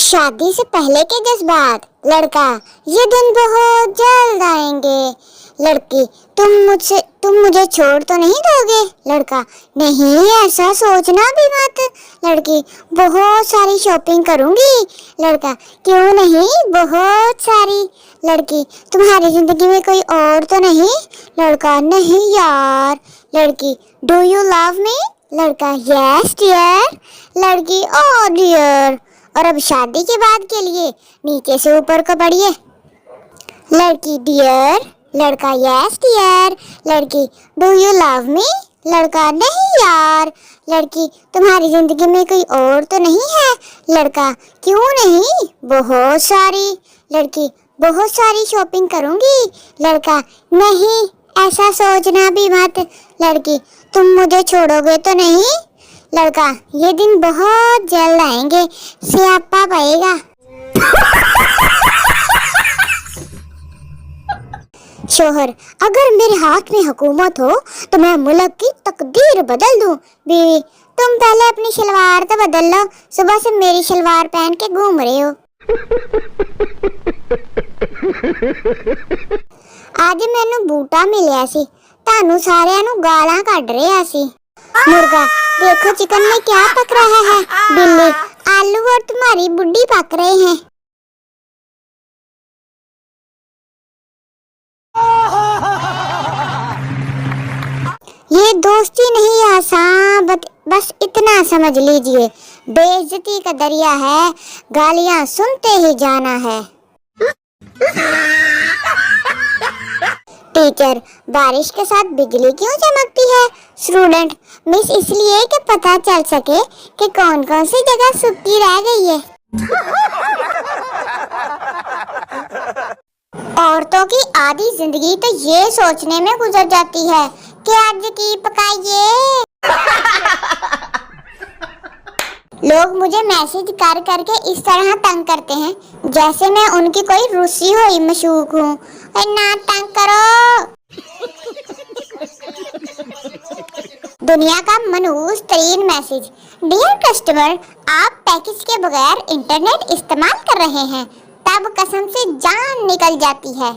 शादी से पहले के जज्बात। लड़का, ये दिन बहुत जल्द आएंगे। लड़की, तुम मुझे छोड़ तो नहीं दोगे? लड़का, नहीं, ऐसा सोचना भी मत। लड़की, बहुत सारी शॉपिंग करूंगी। लड़का, क्यों नहीं, बहुत सारी। लड़की, तुम्हारी जिंदगी में कोई और तो नहीं? लड़का, नहीं यार। लड़की, डू यू लव मी? लड़का, यस डियर। लड़की, ओ डियर। और अब शादी के बाद के लिए नीचे से ऊपर को बढ़िए। लड़की, डियर। लड़का, यस डियर। लड़की, डू यू लव मी? लड़का, नहीं यार। लड़की, तुम्हारी जिंदगी में कोई और तो नहीं है? लड़का, क्यों नहीं, बहुत सारी। लड़की, बहुत सारी शॉपिंग करूंगी। लड़का, नहीं, ऐसा सोचना भी मत। लड़की, तुम मुझे छोड़ोगे तो नहीं? लड़का, ये दिन बहुत जल्द आएंगे, स्यापा पाएगा। शोहर, अगर मेरे हाथ में हुकूमत हो तो मैं मुल्क की तकदीर बदल दूं। बीवी, तुम पहले अपनी शलवार तो बदल लो, सुबह से मेरी शलवार पहन के घूम रहे हो। आज मैनू बूटा मिलिया सी, तानू सारियां नू गालां कढ रहा सी। मुर्गा, देखो चिकन में क्या पक रहा है। बिल्ली, आलू और तुम्हारी बुड्ढी पक रहे हैं। ये दोस्ती नहीं आसान, बस इतना समझ लीजिए, बेइज्जती का दरिया है, गालियां सुनते ही जाना है। टीचर, बारिश के साथ बिजली क्यों चमकती है? स्टूडेंट, मिस, इसलिए कि पता चल सके कि कौन कौन सी जगह सूखी रह गई है। औरतों की आधी जिंदगी तो ये सोचने में गुजर जाती है कि आज की पकाइए। लोग मुझे मैसेज कर करके इस तरह तंग करते हैं जैसे मैं उनकी कोई रूसी हुई मशूक हूँ। ना तंग करो। दुनिया का मनहूस तरीन मैसेज। डियर कस्टमर, आप पैकेज के बगैर इंटरनेट इस्तेमाल कर रहे हैं, तब कसम से जान निकल जाती है।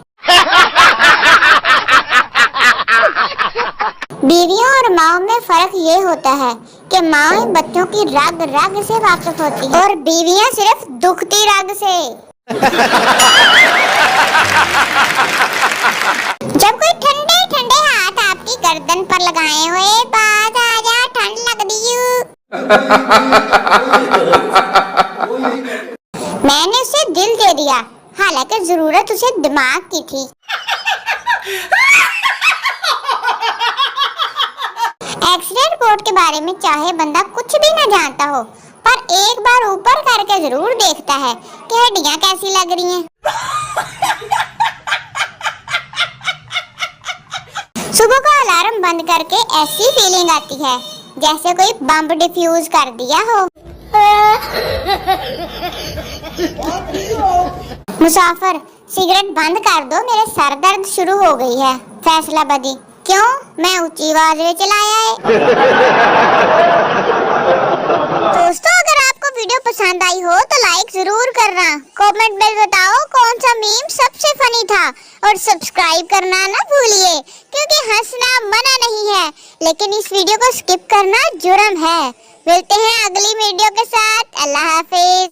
बीवियों और माओ में फर्क ये होता है कि माँ बच्चों की रग रग से वाकिफ होती है और बीवियां सिर्फ दुखती रग से। जब कोई ठंडे ठंडे हाथ आपकी गर्दन पर लगाए हुए, बात आ जा, ठंड लग दी। मैंने उसे दिल दे दिया, हालांकि जरूरत उसे दिमाग की थी। एक्सीडेंट रिपोर्ट के बारे में चाहे बंदा कुछ भी न जानता हो, पर एक बार ऊपर करके जरूर देखता है कि हड्डियां कैसी लग रही हैं। सुबह को अलार्म बंद करके ऐसी फीलिंग आती है जैसे कोई बम डिफ्यूज कर दिया हो। मुसाफिर, सिगरेट बंद कर दो, मेरे सर दर्द शुरू हो गई है। फैसलाबादी, क्यों, मैं ऊंची आवाज में चलाया है। दोस्तों, अगर आपको वीडियो पसंद आई हो तो लाइक जरूर करना, कमेंट में बताओ कौन सा मीम सबसे फनी था, और सब्सक्राइब करना ना भूलिए, क्योंकि हंसना मना नहीं है, लेकिन इस वीडियो को स्किप करना जुर्म है। मिलते हैं अगली वीडियो के साथ। अल्लाह हाफिज।